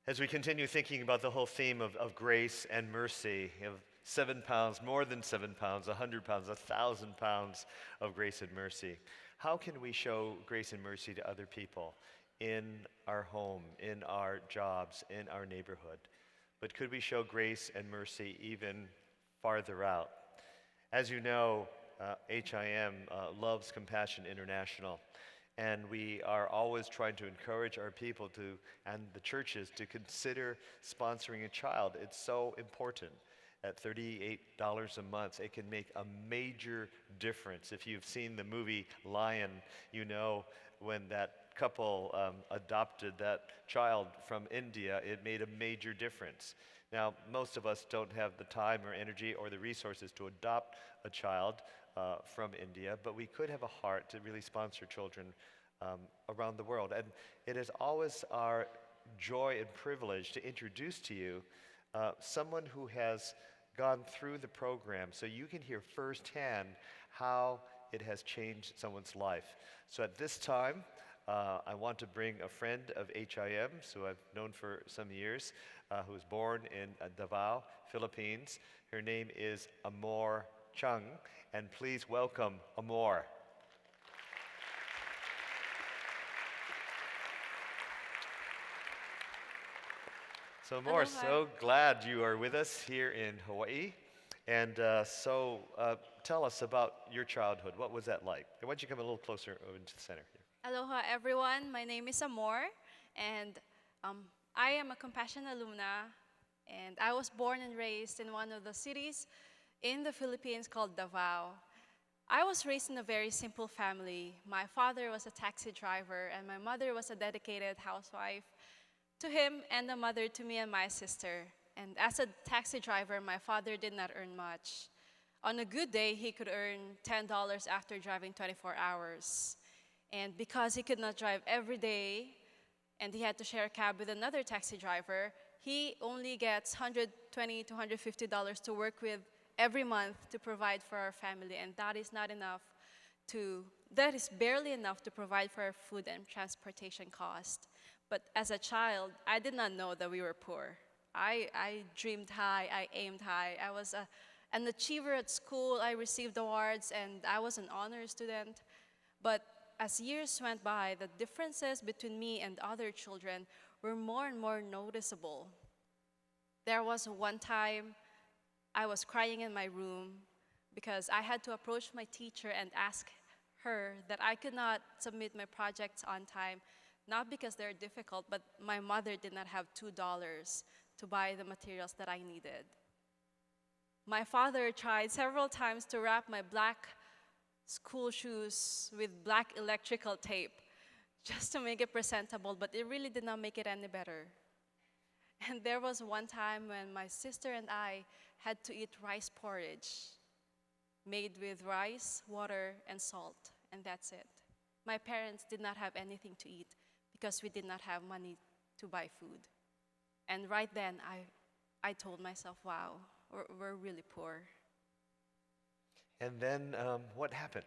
As we continue thinking about the whole theme of grace and mercy, of 7 pounds, more than 7 pounds, 100 pounds, 1,000 pounds of grace and mercy, how can we show grace and mercy to other people in our home, in our jobs, in our neighborhood? But could we show grace and mercy even farther out? As you know, HIM loves Compassion International. And we are always trying to encourage our people and the churches to consider sponsoring a child. It's so important. At $38 a month, it can make a major difference. If you've seen the movie Lion, you know when that couple adopted that child from India, it made a major difference. Now, most of us don't have the time or energy or the resources to adopt a child from India, but we could have a heart to really sponsor children around the world. And it is always our joy and privilege to introduce to you someone who has gone through the program so you can hear firsthand how it has changed someone's life. So at this time, I want to bring a friend of HIM, who I've known for some years, who was born in Davao, Philippines. Her name is Amor Chung, and please welcome Amor. So Amor, Aloha. so glad you are with us here in Hawaii. And tell us about your childhood. What was that like? And why don't you come a little closer over into the center here? Aloha, everyone. My name is Amor, and I am a Compassion alumna, and I was born and raised in one of the cities in the Philippines called Davao. I was raised in a very simple family. My father was a taxi driver, and my mother was a dedicated housewife to him and a mother to me and my sister. And as a taxi driver, my father did not earn much. On a good day, he could earn $10 after driving 24 hours. And because he could not drive every day, and he had to share a cab with another taxi driver, he only gets $120 to $150 to work with every month to provide for our family, and that is barely enough to provide for our food and transportation cost. But as a child, I did not know that we were poor. I dreamed high, I aimed high. I was an achiever at school. I received awards, and I was an honor student. But as years went by, the differences between me and other children were more and more noticeable. There was one time I was crying in my room because I had to approach my teacher and ask her that I could not submit my projects on time, not because they're difficult, but my mother did not have $2 to buy the materials that I needed. My father tried several times to wrap my black school shoes with black electrical tape just to make it presentable, but it really did not make it any better. And there was one time when my sister and I had to eat rice porridge made with rice, water, and salt, and that's it. My parents did not have anything to eat because we did not have money to buy food. And right then, I told myself, wow, we're really poor. And then what happened?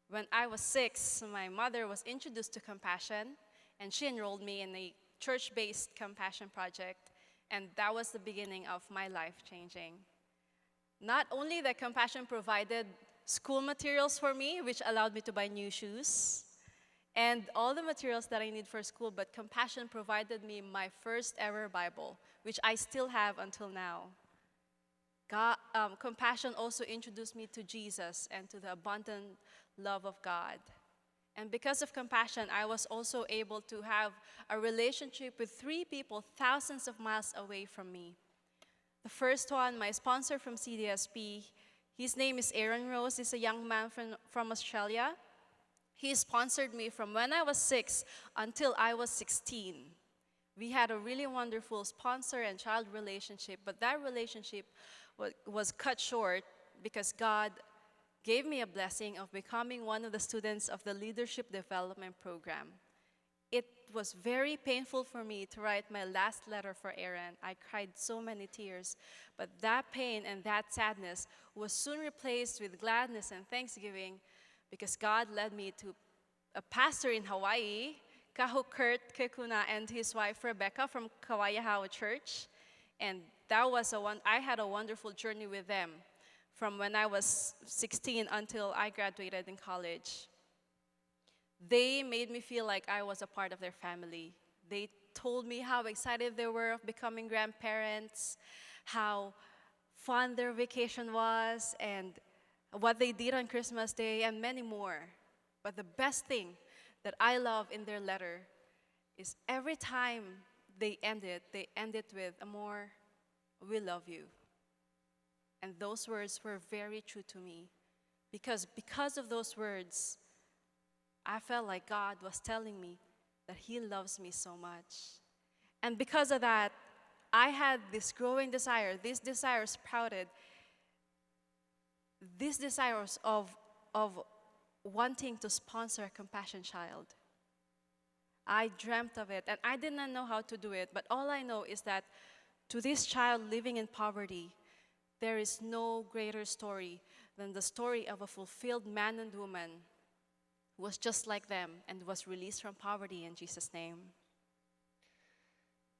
When I was 6, my mother was introduced to Compassion, and she enrolled me in a church-based Compassion project, and that was the beginning of my life changing. Not only that Compassion provided school materials for me, which allowed me to buy new shoes, and all the materials that I need for school, but Compassion provided me my first ever Bible, which I still have until now. Compassion also introduced me to Jesus and to the abundant love of God. And because of Compassion, I was also able to have a relationship with 3 people thousands of miles away from me. The first one, my sponsor from CDSP, his name is Aaron Rose. He's a young man from Australia. He sponsored me from when I was 6 until I was 16. We had a really wonderful sponsor and child relationship, but that relationship was cut short because God gave me a blessing of becoming one of the students of the Leadership Development Program. It was very painful for me to write my last letter for Aaron. I cried so many tears, but that pain and that sadness was soon replaced with gladness and thanksgiving because God led me to a pastor in Hawaii, Kahu Kurt Kekuna and his wife Rebecca from Kauai Church. And I had a wonderful journey with them from when I was 16 until I graduated in college. They made me feel like I was a part of their family. They told me how excited they were of becoming grandparents, how fun their vacation was, and what they did on Christmas Day, and many more. But the best thing that I love in their letter is every time they end it with, Amor, we love you. And those words were very true to me. Because of those words, I felt like God was telling me that He loves me so much. And because of that, I had this growing desire. This desire sprouted. This desire of wanting to sponsor a compassion child. I dreamt of it, and I did not know how to do it. But all I know is that to this child living in poverty, there is no greater story than the story of a fulfilled man and woman who was just like them and was released from poverty in Jesus' name.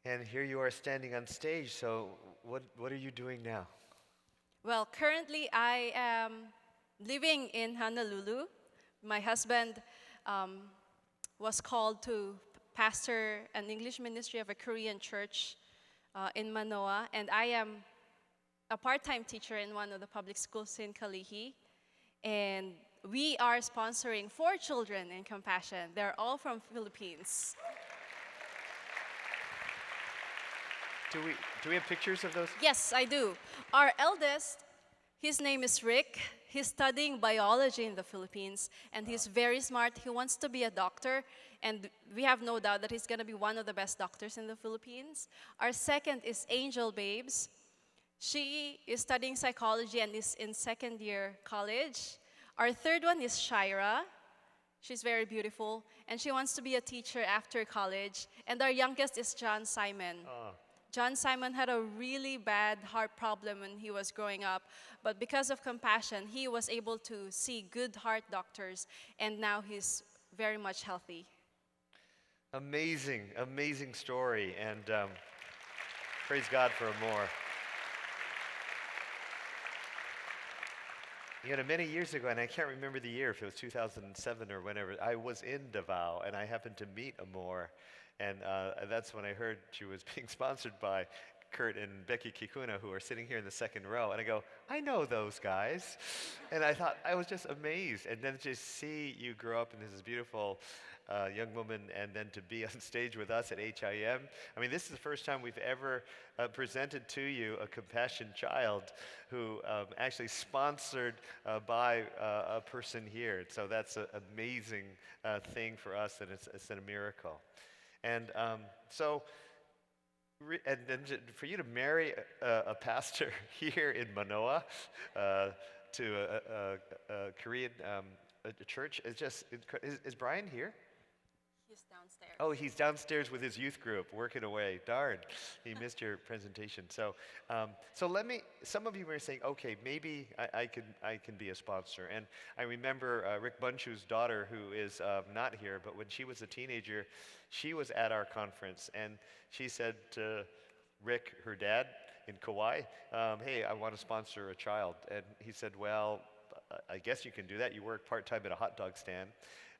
And here you are standing on stage, so what are you doing now? Well, currently I am living in Honolulu. My husband was called to pastor an English ministry of a Korean church in Manoa, and I am a part-time teacher in one of the public schools in Kalihi. And we are sponsoring 4 children in Compassion. They're all from Philippines. Do we have pictures of those? Yes, I do. Our eldest, his name is Rick. He's studying biology in the Philippines, and he's very smart. He wants to be a doctor, and we have no doubt that he's going to be one of the best doctors in the Philippines. Our second is Angel Babes. She is studying psychology and is in second year college. Our third one is Shira. She's very beautiful, and she wants to be a teacher after college. And our youngest is John Simon. John Simon had a really bad heart problem when he was growing up, but because of Compassion, he was able to see good heart doctors, and now he's very much healthy. Amazing, amazing story, and praise God for Amor. You know, many years ago, and I can't remember the year, if it was 2007 or whenever, I was in Davao, and I happened to meet Amor, and that's when I heard she was being sponsored by Kurt and Becky Kikuna, who are sitting here in the second row, and I go, I know those guys. And I thought, I was just amazed. And then to see you grow up into this beautiful young woman, and then to be on stage with us at HIM. I mean, this is the first time we've ever presented to you a Compassion child who actually sponsored by a person here. So that's an amazing thing for us, and it's a miracle. And and then for you to marry a pastor here in Manoa to a Korean church is just, is Brian here? He's downstairs. Oh, he's downstairs with his youth group working away. Darn, he missed your presentation. So some of you were saying, okay, maybe I can be a sponsor. And I remember Rick Bunchu's daughter, who is not here, but when she was a teenager, she was at our conference, and she said to Rick, her dad in Kauai, hey, I want to sponsor a child. And he said, well, I guess you can do that. You work part-time at a hot dog stand.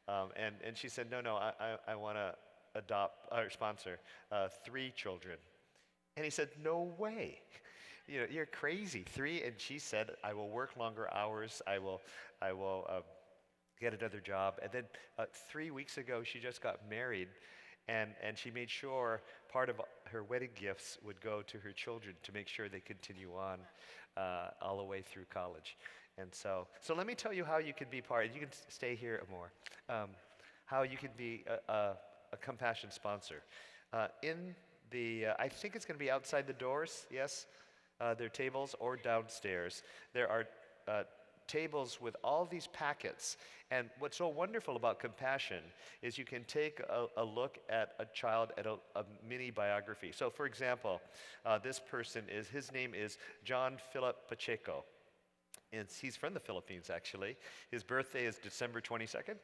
And she said, no, I want to adopt or sponsor 3 children. And he said, no way. You know, you're crazy. 3, and she said, I will work longer hours. I will get another job. And then 3 weeks ago, she just got married, and she made sure part of her wedding gifts would go to her children to make sure they continue on all the way through college. And so let me tell you how you can be part. You can stay here more. How you can be a Compassion sponsor. In the, I think it's going to be outside the doors. Yes, there are tables, or downstairs. There are tables with all these packets. And what's so wonderful about Compassion is you can take a look at a child, at a mini biography. So, for example, this person his name is John Philip Pacheco. And he's from the Philippines, actually. His birthday is December 22nd,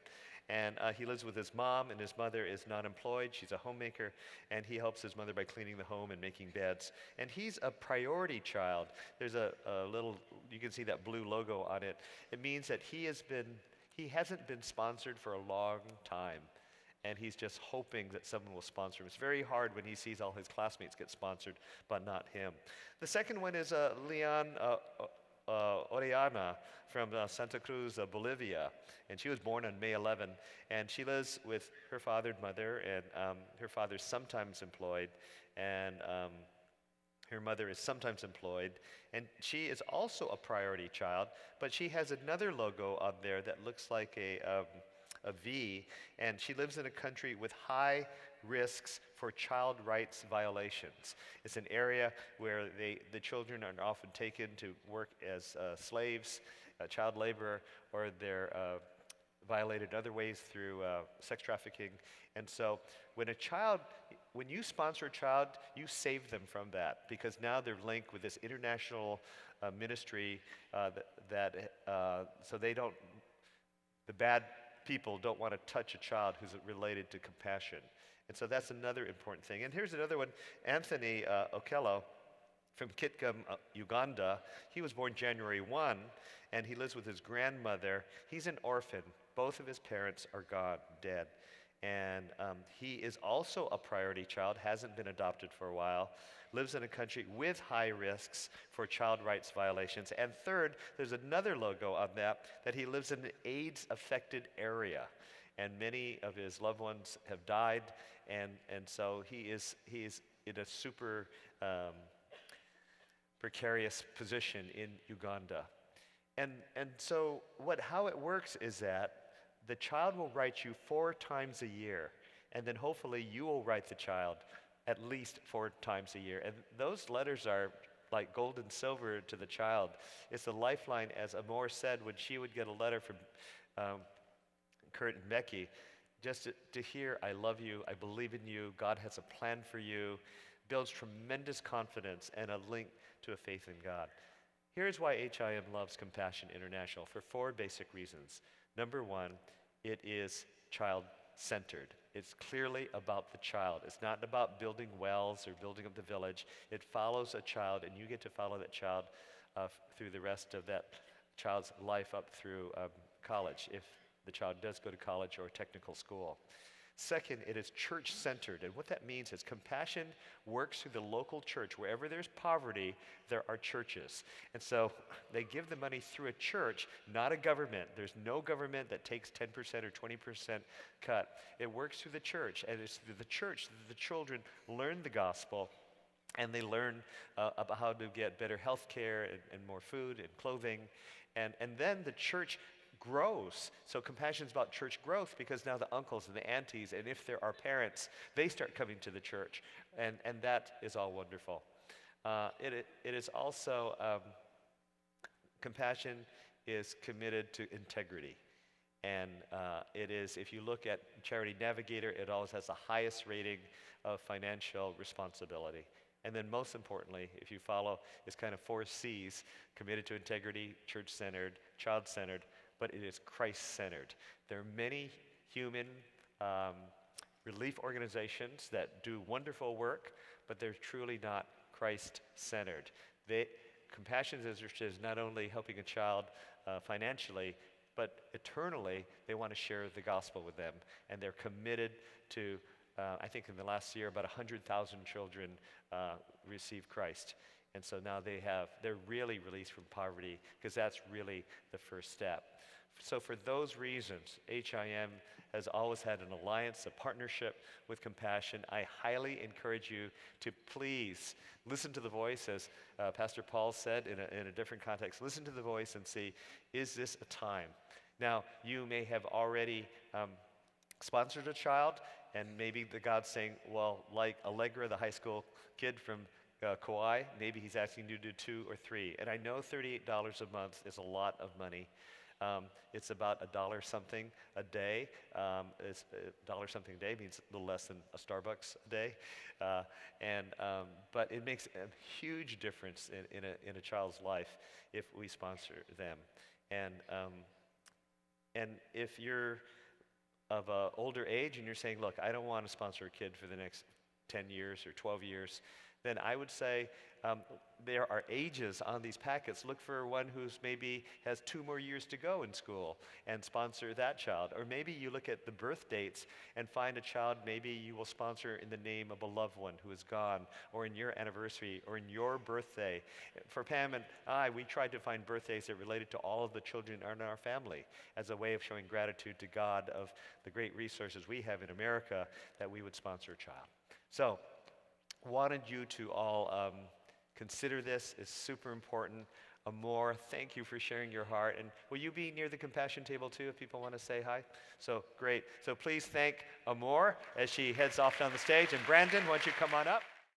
and he lives with his mom, and his mother is not employed. She's a homemaker, and he helps his mother by cleaning the home and making beds. And he's a priority child. There's a little, you can see that blue logo on it. It means that he hasn't been sponsored for a long time, and he's just hoping that someone will sponsor him. It's very hard when he sees all his classmates get sponsored, but not him. The second one is Leon Oriana from Santa Cruz, Bolivia, and she was born on May 11, and she lives with her father and mother, and her father's sometimes employed, and her mother is sometimes employed, and she is also a priority child, but she has another logo on there that looks like a V, and she lives in a country with high risks for child rights violations. It's an area where the children are often taken to work as slaves, child labor, or they're violated in other ways through sex trafficking. And so when you sponsor a child, you save them from that, because now they're linked with this international ministry so the bad people don't want to touch a child who's related to compassion. And so that's another important thing. And here's another one, Anthony Okello from Kitgum, Uganda. He was born January 1, and he lives with his grandmother. He's an orphan. Both of his parents are gone, dead. And he is also a priority child, hasn't been adopted for a while, lives in a country with high risks for child rights violations. And third, there's another logo on that he lives in an AIDS-affected area. And many of his loved ones have died, and so he is in a super precarious position in Uganda. And so how it works is that the child will write you 4 times a year, and then hopefully you will write the child at least 4 times a year. And those letters are like gold and silver to the child. It's a lifeline, as Amor said, when she would get a letter from Kurt and Becky, just to hear, I love you, I believe in you, God has a plan for you, builds tremendous confidence and a link to a faith in God. Here's why HIM loves Compassion International, for 4 basic reasons. Number 1, it is child-centered. It's clearly about the child. It's not about building wells or building up the village. It follows a child, and you get to follow that child through the rest of that child's life up through college, if the child does go to college or technical school. Second, it is church-centered, and what that means is Compassion works through the local church. Wherever there's poverty, there are churches. And so they give the money through a church, not a government. There's no government that takes 10% or 20% cut. It works through the church, and it's through the church that the children learn the gospel, and they learn about how to get better health care and more food and clothing. And then the church grows. So Compassion is about church growth, because now the uncles and the aunties, and if there are parents, they start coming to the church. And that is all wonderful. It is also, Compassion is committed to integrity. And it is, if you look at Charity Navigator, it always has the highest rating of financial responsibility. And then most importantly, if you follow, it's kind of 4 C's: committed to integrity, church-centered, child-centered, but it is Christ-centered. There are many human relief organizations that do wonderful work, but they're truly not Christ-centered. Compassion is interested in not only helping a child financially, but eternally, they want to share the gospel with them. And they're committed to, I think in the last year, about 100,000 children received Christ. And so now they're really released from poverty, because that's really the first step. So for those reasons, HIM has always had an alliance, a partnership with Compassion. I highly encourage you to please listen to the voice, as Pastor Paul said in a different context. Listen to the voice and see, is this a time? Now, you may have already sponsored a child, and maybe the God's saying, well, like Allegra, the high school kid from Kauai, maybe he's asking you to do 2 or 3. And I know $38 a month is a lot of money. It's about $1 something a day. It's $1 something a day means a little less than a Starbucks a day, but it makes a huge difference in a child's life if we sponsor them. And if you're of an older age and you're saying, look, I don't want to sponsor a kid for the next 10 years or 12 years, then I would say there are ages on these packets. Look for one who's maybe has 2 more years to go in school and sponsor that child. Or maybe you look at the birth dates and find a child maybe you will sponsor in the name of a loved one who is gone, or in your anniversary, or in your birthday. For Pam and I, we tried to find birthdays that related to all of the children in our family as a way of showing gratitude to God of the great resources we have in America, that we would sponsor a child. So, wanted you to all consider this. It's super important. Amor, thank you for sharing your heart. And will you be near the compassion table too if people want to say hi? So great. So please thank Amor as she heads off down the stage. And Brandon, why don't you come on up?